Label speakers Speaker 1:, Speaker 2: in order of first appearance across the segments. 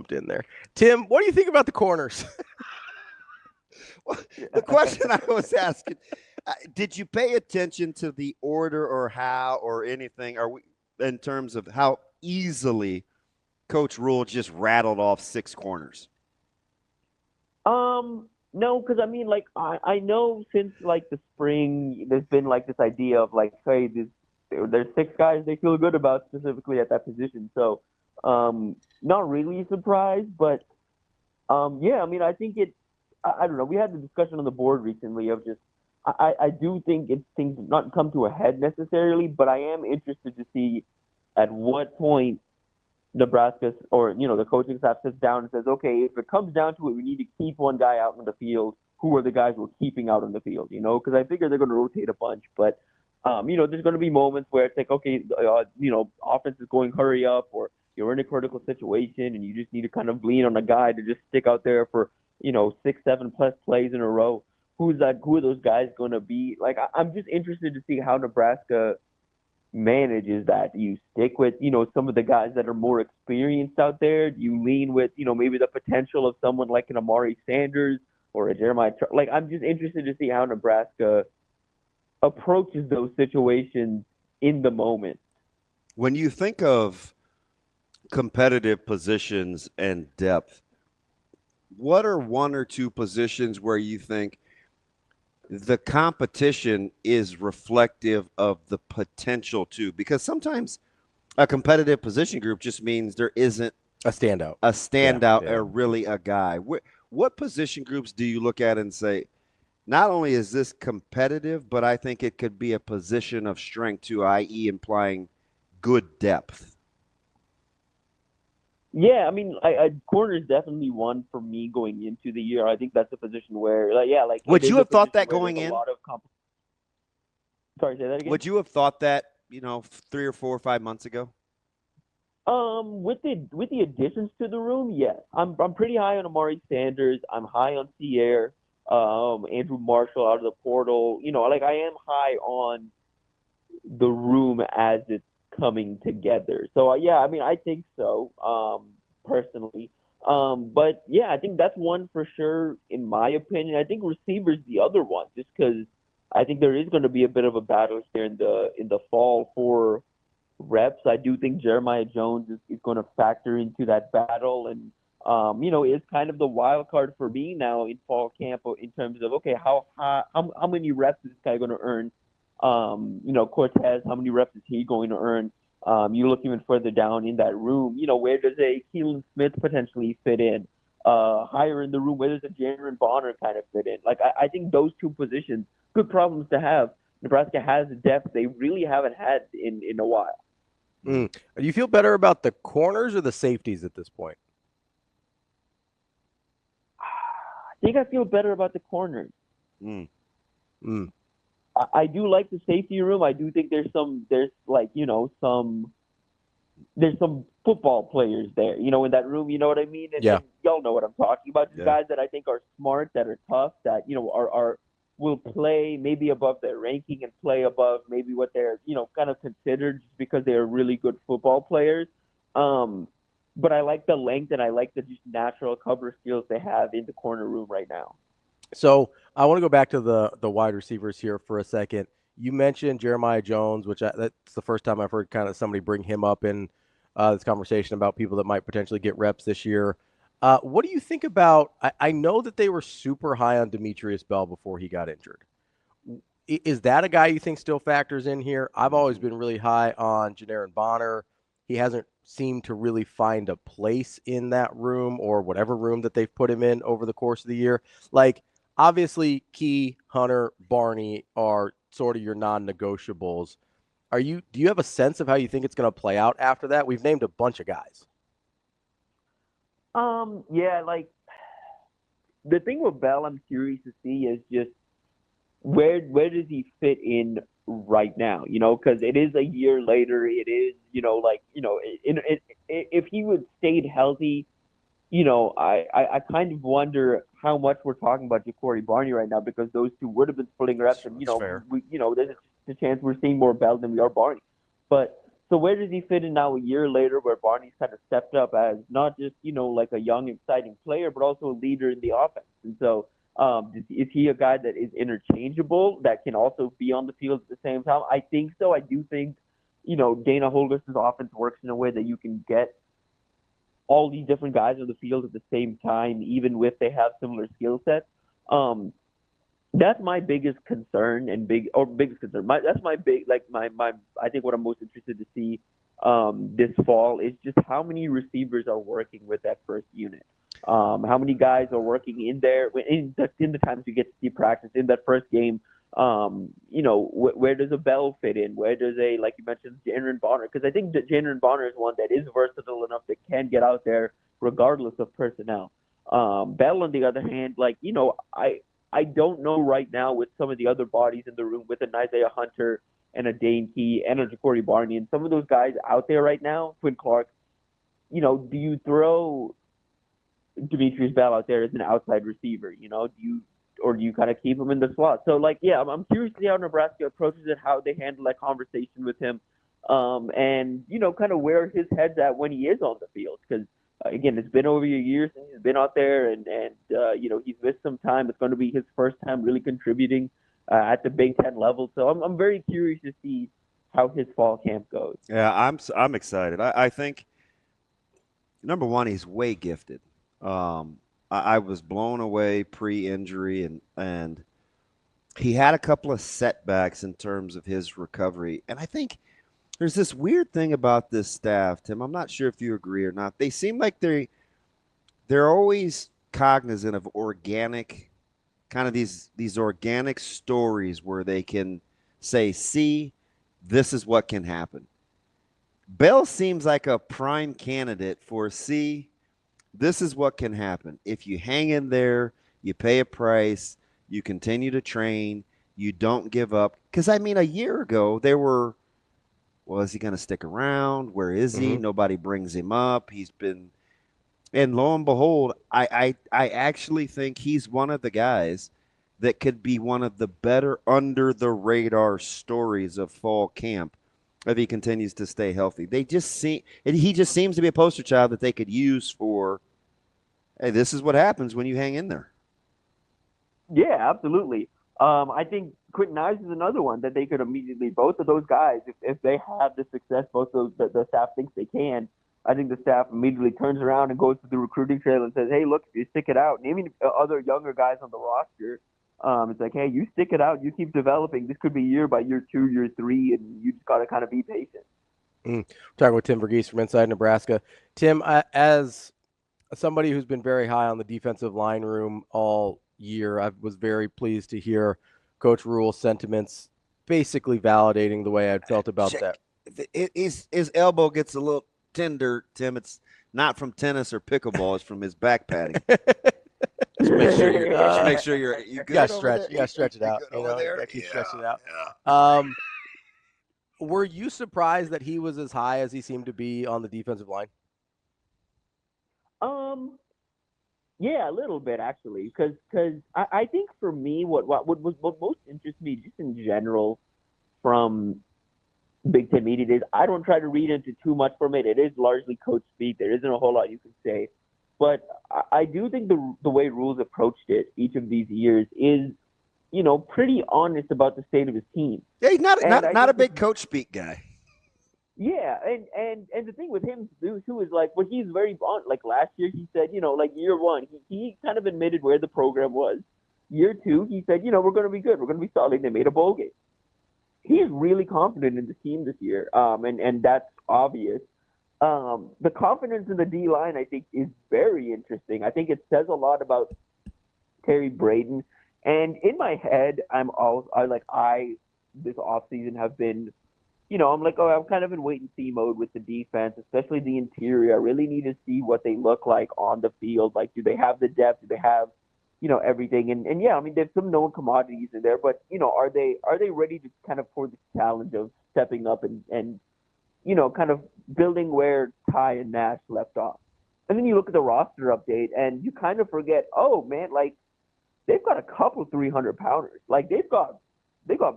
Speaker 1: jumped in there. Tim, what do you think about the corners?
Speaker 2: Well, the question I was asking, did you pay attention to the order or how or anything? Are we in terms of how easily Coach Rhule just rattled off 6 corners?
Speaker 3: No, because I mean, like, I know since like the spring, there's been like this idea of like, hey, there's 6 guys they feel good about specifically at that position. So, not really surprised, but yeah, I mean, I think I don't know. We had the discussion on the board recently of just I do think things not come to a head necessarily, but I am interested to see at what point Nebraska or the coaching staff sits down and says, okay, if it comes down to it, we need to keep one guy out on the field. Who are the guys we're keeping out on the field? Because I figure they're going to rotate a bunch, but there's going to be moments where it's like, okay, offense is going hurry up, or you're in a critical situation and you just need to kind of lean on a guy to just stick out there for 6, 7 plus plays in a row. Who are those guys going to be? Like, I'm just interested to see how Nebraska manages that. Do you stick with some of the guys that are more experienced out there? Do you lean with maybe the potential of someone like an Amari Sanders or a Jeremiah? Like, I'm just interested to see how Nebraska approaches those situations in the moment.
Speaker 2: When you think of competitive positions and depth, what are 1 or 2 positions where you think the competition is reflective of the potential too? Because sometimes a competitive position group just means there isn't
Speaker 1: a standout,
Speaker 2: yeah. Or really a guy. What position groups do you look at and say, not only is this competitive, but I think it could be a position of strength too, i.e. implying good depth?
Speaker 3: Yeah, I mean, corner is definitely one for me going into the year. I think that's a position where,
Speaker 2: would you have thought that going in?
Speaker 3: Sorry, say that again.
Speaker 2: Would you have thought that 3 or 4 or 5 months ago?
Speaker 3: With the additions to the room, yes, I'm pretty high on Amari Sanders. I'm high on Sierre, Andrew Marshall out of the portal. I am high on the room as it's coming together. So yeah, I mean, I think so, personally. But yeah, I think that's one for sure in my opinion. I think receiver's the other one, just because I think there is going to be a bit of a battle here in the fall for reps. I do think Jeremiah Jones is going to factor into that battle, and is kind of the wild card for me now in fall camp in terms of, okay, how many reps is this guy going to earn? Cortez, how many reps is he going to earn? You look even further down in that room, where does a Keelan Smith potentially fit in? Higher in the room, where does a Jaron Bonner kind of fit in? Like, I think those 2 positions, good problems to have. Nebraska has depth they really haven't had in a while.
Speaker 1: Do you feel better about the corners or the safeties at this point?
Speaker 3: I think I feel better about the corners. I do like the safety room. I do think there's some football players there, in that room, you know what I mean? And y'all know what I'm talking about. Just guys that I think are smart, that are tough, that, will play maybe above their ranking and play above maybe what they're, kind of considered just because they are really good football players. But I like the length and I like the just natural cover skills they have in the corner room right now.
Speaker 1: So I want to go back to the wide receivers here for a second. You mentioned Jeremiah Jones, which that's the first time I've heard kind of somebody bring him up in this conversation about people that might potentially get reps this year. What do you think about – I know that they were super high on Demetrius Bell before he got injured. Is that a guy you think still factors in here? I've always been really high on Jaron Bonner. He hasn't seemed to really find a place in that room or whatever room that they've put him in over the course of the year. Like, obviously, Key, Hunter, Barney are sort of your non-negotiables. Do you have a sense of how you think it's going to play out after that? We've named a bunch of guys.
Speaker 3: Yeah, like the thing with Bell, I'm curious to see is just where does he fit in right now? Because it is a year later. It is, if he would stayed healthy, I kind of wonder how much we're talking about Ja'Cory Barney right now, because those 2 would have been splitting reps, and there's a chance we're seeing more Bell than we are Barney. But So where does he fit in now a year later where Barney's kind of stepped up as not just, like a young, exciting player, but also a leader in the offense? And so is he a guy that is interchangeable that can also be on the field at the same time? I think so. I do think, Dana Holgers' offense works in a way that you can get all these different guys on the field at the same time, even if they have similar skill sets. That's my biggest concern biggest concern. That's my big, like my I think what I'm most interested to see this fall is just how many receivers are working with that first unit. How many guys are working in there in the times you get to see practice in that first game. Where does a Bell fit in? Where does like you mentioned, Jalen Bonner? Because I think that Jalen Bonner is one that is versatile enough that can get out there regardless of personnel. Bell, on the other hand, I don't know right now with some of the other bodies in the room, with an Isaiah Hunter and a Dane Key and a Ja'Cory Barney and some of those guys out there right now, Quinn Clark, do you throw Demetrius Bell out there as an outside receiver? Do you kind of keep him in the slot? So, I'm curious to see how Nebraska approaches it, how they handle that conversation with him, and, kind of where his head's at when he is on the field. Because, again, it's been over a year since he's been out there, and he's missed some time. It's going to be his first time really contributing at the Big Ten level. So I'm very curious to see how his fall camp goes.
Speaker 2: Yeah, I'm excited. I think, number one, he's way gifted. I was blown away pre-injury, and he had a couple of setbacks in terms of his recovery. And I think there's this weird thing about this staff, Tim. I'm not sure if you agree or not. They seem like they're always cognizant of organic, kind of these organic stories where they can say, see, this is what can happen. Bell seems like a prime candidate for, see, this is what can happen. If you hang in there, you pay a price, you continue to train, you don't give up. Because, a year ago, they were, well, is he going to stick around? Where is he?
Speaker 1: Mm-hmm.
Speaker 2: Nobody brings him up. He's been – and lo and behold, I actually think he's one of the guys that could be one of the better under-the-radar stories of fall camp if he continues to stay healthy. He just seems to be a poster child that they could use for, hey, this is what happens when you hang in there.
Speaker 3: Yeah, absolutely. I think Quentin Ives is another one that they could immediately, both of those guys, if they have the success both of the staff thinks they can, I think the staff immediately turns around and goes to the recruiting trail and says, hey, look, you stick it out. And even other younger guys on the roster, it's like, hey, you stick it out, you keep developing. This could be year by year 2, year 3, and you just got to kind of be patient.
Speaker 1: We're talking with Tim Verghese from Inside Nebraska. Tim, as somebody who's been very high on the defensive line room all year, I was very pleased to hear Coach Rhule's sentiments basically validating the way I'd felt about that.
Speaker 2: His elbow gets a little tender, Tim. It's not from tennis or pickleball. It's from his back padding. Just make sure you're you good.
Speaker 1: You gotta stretch it out. You gotta keep stretching it out. Were you surprised that he was as high as he seemed to be on the defensive line?
Speaker 3: Yeah, a little bit actually, because I think for me, what most interests me just in general from Big Ten media is I don't try to read into too much from it. It is largely coach speak. There isn't a whole lot you can say, but I do think the way Rhule's approached it each of these years is, pretty honest about the state of his team.
Speaker 2: Yeah, he's not a big coach speak guy.
Speaker 3: Yeah, and the thing with him too is like, well, he's very blunt. Like last year, he said, year 1, he kind of admitted where the program was. Year 2, he said, we're going to be good. We're going to be solid. They made a bowl game. He is really confident in the team this year, and that's obvious. The confidence in the D line, I think, is very interesting. I think it says a lot about Terry Braden. And in my head, this offseason have been, I'm like, I'm kind of in wait and see mode with the defense, especially the interior. I really need to see what they look like on the field. Like, do they have the depth? Do they have, everything? And yeah, there's some known commodities in there, but, are they ready to kind of for the challenge of stepping up and kind of building where Ty and Nash left off? And then you look at the roster update and you kind of forget, oh man, like they've got a couple 300-pounders. Like they've got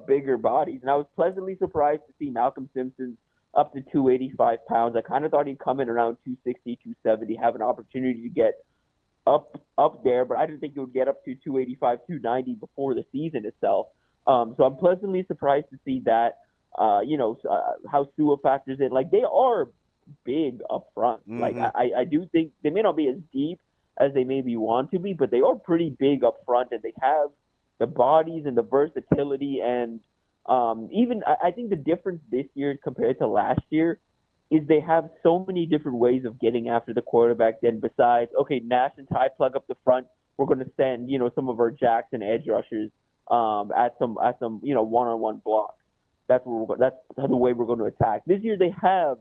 Speaker 3: bigger bodies. And I was pleasantly surprised to see Malcolm Simpson up to 285 pounds. I kind of thought he'd come in around 260, 270, have an opportunity to get up there, but I didn't think he would get up to 285, 290 before the season itself. So I'm pleasantly surprised to see that. How Sua factors in. Like, they are big up front.
Speaker 2: Mm-hmm.
Speaker 3: Like, I do think they may not be as deep as they maybe want to be, but they are pretty big up front, and they have the bodies and the versatility. And I think the difference this year compared to last year is they have so many different ways of getting after the quarterback. Then besides, okay, Nash and Ty plug up the front, we're going to send some of our jacks and edge rushers at some one-on-one blocks. That's the way we're going to attack. This year they have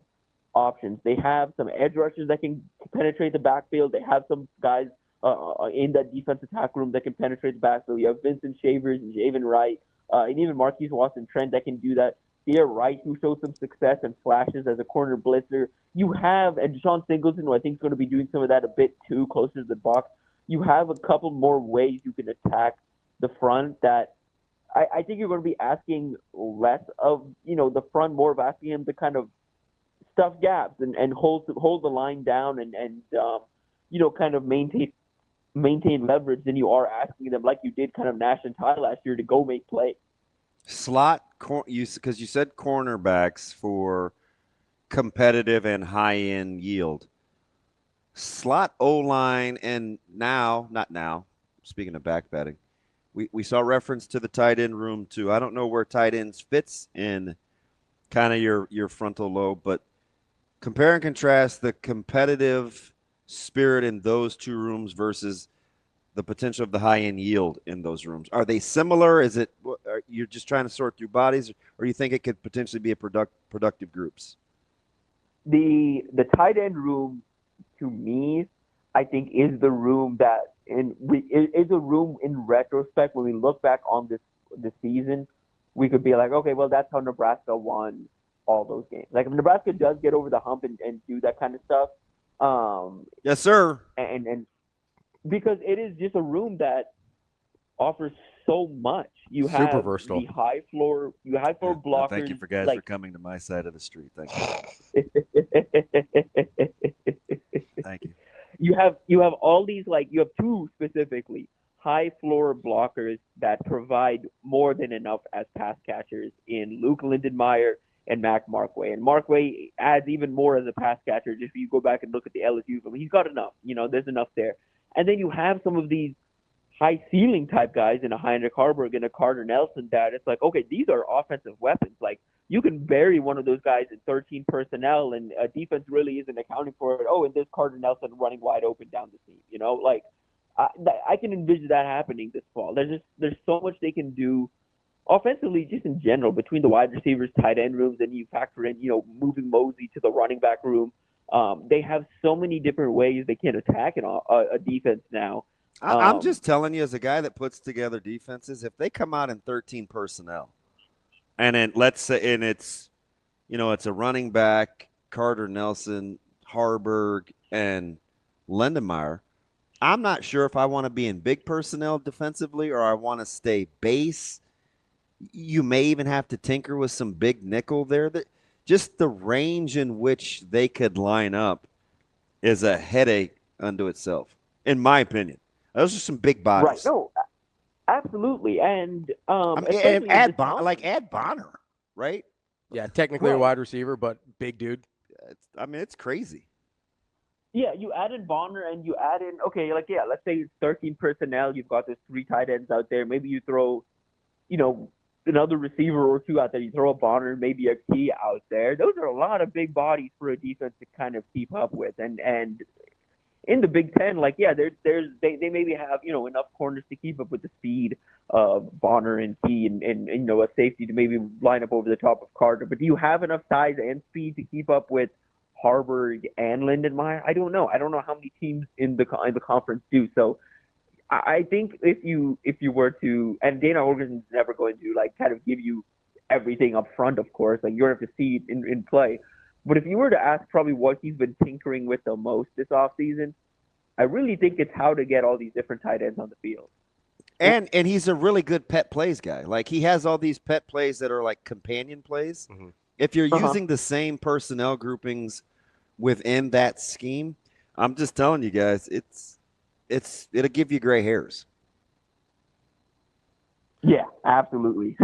Speaker 3: options. They have some edge rushers that can penetrate the backfield. They have some guys in that defense attack room that can penetrate the backfield. You have Vincent Shavers and Javen Wright, and even Marquise Watson-Trent that can do that. Thea Wright, who showed some success and flashes as a corner blitzer. You have, and Deshaun Singleton, who I think is going to be doing some of that a bit too, closer to the box. You have a couple more ways you can attack the front that I think you're going to be asking less of, the front, more of asking him to kind of stuff gaps and hold the line down and kind of maintain leverage than you are asking them, like you did kind of Nash and Ty last year, to go make plays.
Speaker 2: Slot, because you said cornerbacks for competitive and high-end yield. Slot O-line, and not now, speaking of back betting, we saw reference to the tight end room too. I don't know where tight ends fits in kind of your frontal lobe, but compare and contrast the competitive spirit in those two rooms versus the potential of the high-end yield in those rooms. Are they similar? Is it you're just trying to sort through bodies, or you think it could potentially be a productive groups?
Speaker 3: The tight end room, to me, I think is the room that is a room in retrospect when we look back on this season, we could be like, okay, well, that's how Nebraska won all those games. Like, if Nebraska does get over the hump and do that kind of stuff,
Speaker 2: yes, sir,
Speaker 3: and because it is just a room that offers so much. You
Speaker 1: Super
Speaker 3: have
Speaker 1: versatile.
Speaker 3: the high floor blockers.
Speaker 2: Thank you for guys for coming to my side of the street. Thank you. Thank you.
Speaker 3: You have all these, like, you have two specifically high floor blockers that provide more than enough as pass catchers in Luke Lindenmeyer and Mac Markway. And Markway adds even more as a pass catcher. If you go back and look at the LSU film, he's got enough. There's enough there. And then you have some of these high ceiling type guys in a Heinrich Harburg and a Carter Nelson that it's like, okay, these are offensive weapons. Like, you can bury one of those guys in 13 personnel and a defense really isn't accounting for it. Oh, and there's Carter Nelson running wide open down the seam. Like, I can envision that happening this fall. There's so much they can do offensively, just in general, between the wide receivers, tight end rooms, and you factor in, moving Mosey to the running back room. They have so many different ways they can attack a defense now.
Speaker 2: I'm just telling you, as a guy that puts together defenses, if they come out in 13 personnel, and then let's say, and it's a running back, Carter Nelson, Harburg, and Lindenmeyer, I'm not sure if I want to be in big personnel defensively or I want to stay base. You may even have to tinker with some big nickel there. Just the range in which they could line up is a headache unto itself, in my opinion. Those are some big bodies.
Speaker 3: Right. No, absolutely. And
Speaker 2: add Bonner, right?
Speaker 1: Yeah, technically a wide receiver, but big dude.
Speaker 2: It's crazy.
Speaker 3: Yeah, you add in Bonner and you add in, let's say it's 13 personnel. You've got those 3 tight ends out there. Maybe you throw, another receiver or 2 out there. You throw a Bonner, maybe a Key out there. Those are a lot of big bodies for a defense to kind of keep up with. And in the Big Ten, they maybe have, enough corners to keep up with the speed of Bonner and Key and a safety to maybe line up over the top of Carter. But do you have enough size and speed to keep up with Harburg and Lindenmeyer? I don't know. I don't know how many teams in the conference do. So I think if you were to, and Dana Holgorsen's never going to kind of give you everything up front, of course. Like, you're going to have to see it in play. But if you were to ask probably what he's been tinkering with the most this offseason, I really think it's how to get all these different tight ends on the field.
Speaker 2: And he's a really good pet plays guy. Like, he has all these pet plays that are like companion plays.
Speaker 1: Mm-hmm.
Speaker 2: If you're using the same personnel groupings within that scheme, I'm just telling you guys, it'll give you gray hairs.
Speaker 3: Yeah, absolutely.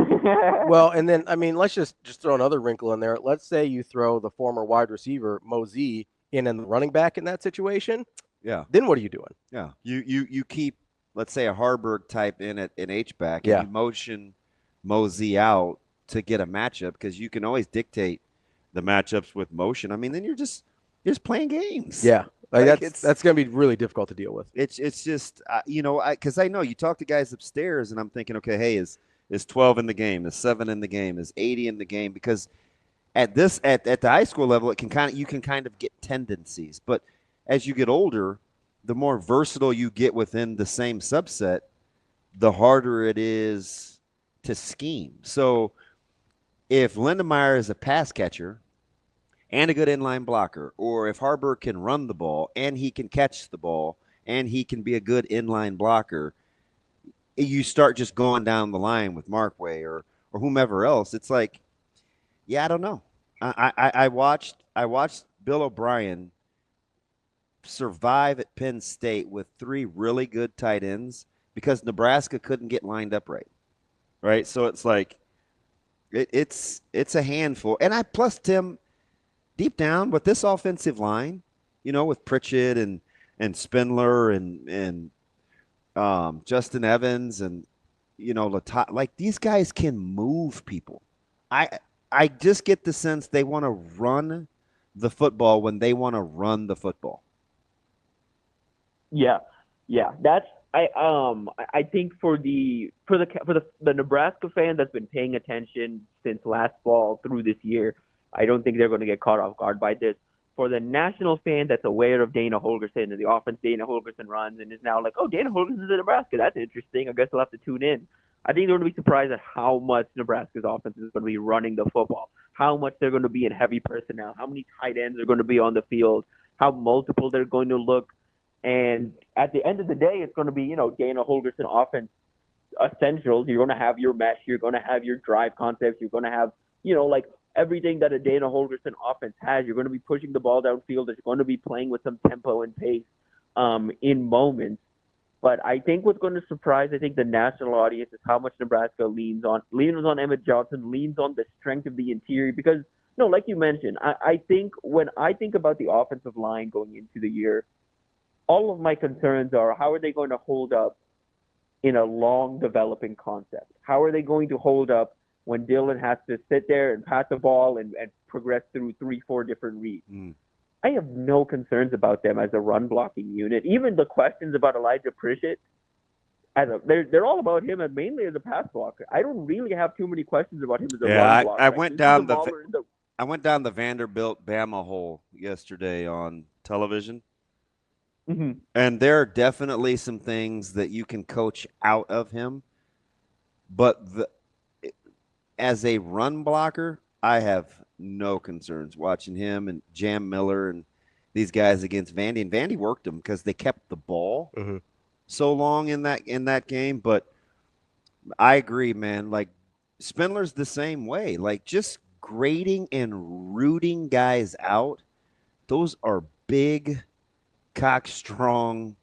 Speaker 1: Well, and then I mean, let's just throw another wrinkle in there. Let's say you throw the former wide receiver Mosey in and the running back in that situation.
Speaker 2: Yeah.
Speaker 1: Then what are you doing?
Speaker 2: Yeah. You keep, let's say, a Harburg type in at an H back, and
Speaker 1: Yeah.
Speaker 2: you motion Mosey out to get a matchup, because you can always dictate the matchups with motion. I mean, then you're just playing games.
Speaker 1: Yeah, like
Speaker 2: Like,
Speaker 1: that's going to be really difficult to deal with.
Speaker 2: It's just because I know you talk to guys upstairs, and I'm thinking, okay, hey, is 12 in the game, is 7 in the game, is 80 in the game? Because at the high school level, you can kind of get tendencies, but as you get older, the more versatile you get within the same subset, the harder it is to scheme. So if Lindemeyer is a pass catcher and a good inline blocker, or if Harburg can run the ball and he can catch the ball and he can be a good inline blocker, you start just going down the line with Markway or whomever else. It's like, yeah, I don't know. I watched Bill O'Brien survive at Penn State with 3 really good tight ends because Nebraska couldn't get lined up right? So it's like it's a handful. And plus Tim, deep down with this offensive line, with Pritchett and Spindler and Justin Evans and like these guys can move people. I just get the sense they want to run the football when they want to run the football.
Speaker 3: Yeah. That's I think for the Nebraska fan that's been paying attention since last fall through this year, I don't think they're going to get caught off guard by this. For the national fan that's aware of Dana Holgorsen and the offense Dana Holgorsen runs and is now like, oh, Dana Holgorsen's in Nebraska. That's interesting. I guess I'll have to tune in. I think they're going to be surprised at how much Nebraska's offense is going to be running the football, how much they're going to be in heavy personnel, how many tight ends are going to be on the field, how multiple they're going to look. And at the end of the day, it's going to be, Dana Holgorsen offense essentials. You're going to have your mesh. You're going to have your drive concepts. You're going to have, like everything that a Dana Holgorsen offense has. You're going to be pushing the ball downfield. It's going to be playing with some tempo and pace in moments. But I think what's going to surprise, the national audience is how much Nebraska leans on Emmett Johnson, leans on the strength of the interior. Because, like you mentioned, I think when I think about the offensive line going into the year, all of my concerns are how are they going to hold up in a long developing concept? How are they going to hold up when Dylan has to sit there and pass the ball and progress through 3-4 different reads? I have no concerns about them as a run blocking unit. Even the questions about Elijah Pritchett, they're all about him and mainly as a pass blocker. I don't really have too many questions about him as a run blocker.
Speaker 2: I went down the Vanderbilt Bama hole yesterday on television.
Speaker 3: Mm-hmm.
Speaker 2: And there are definitely some things that you can coach out of him. But as a run blocker, I have no concerns watching him and Jam Miller and these guys against Vandy. And Vandy worked them because they kept the ball so long in that game. But I agree, man. Like, Spindler's the same way. Like, just grading and rooting guys out, those are big – cock-strong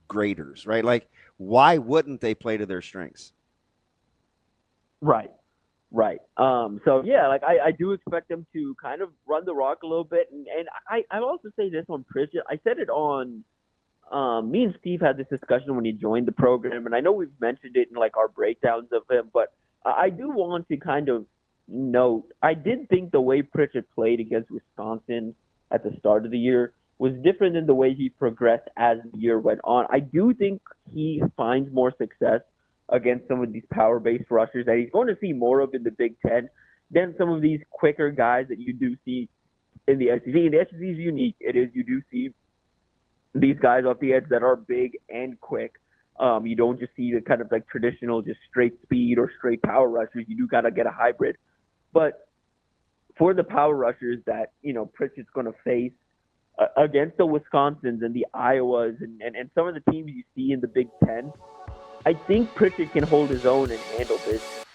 Speaker 2: graders, right? Like, why wouldn't they play to their strengths?
Speaker 3: Right. So yeah, like I do expect them to kind of run the rock a little bit, and I also say this on Pritchett. I said it on me and Steve had this discussion when he joined the program, and I know we've mentioned it in like our breakdowns of him, but I do want to kind of note I did think the way Pritchett played against Wisconsin at the start of the year was different than the way he progressed as the year went on. I do think he finds more success against some of these power-based rushers that he's going to see more of in the Big Ten than some of these quicker guys that you do see in the SEC. And the SEC is unique. You do see these guys off the edge that are big and quick. You don't just see the kind of like traditional just straight speed or straight power rushers. You do got to get a hybrid. But for the power rushers that, Pritchett's going to face, against the Wisconsins and the Iowas and some of the teams you see in the Big Ten, I think Pritchett can hold his own and handle this.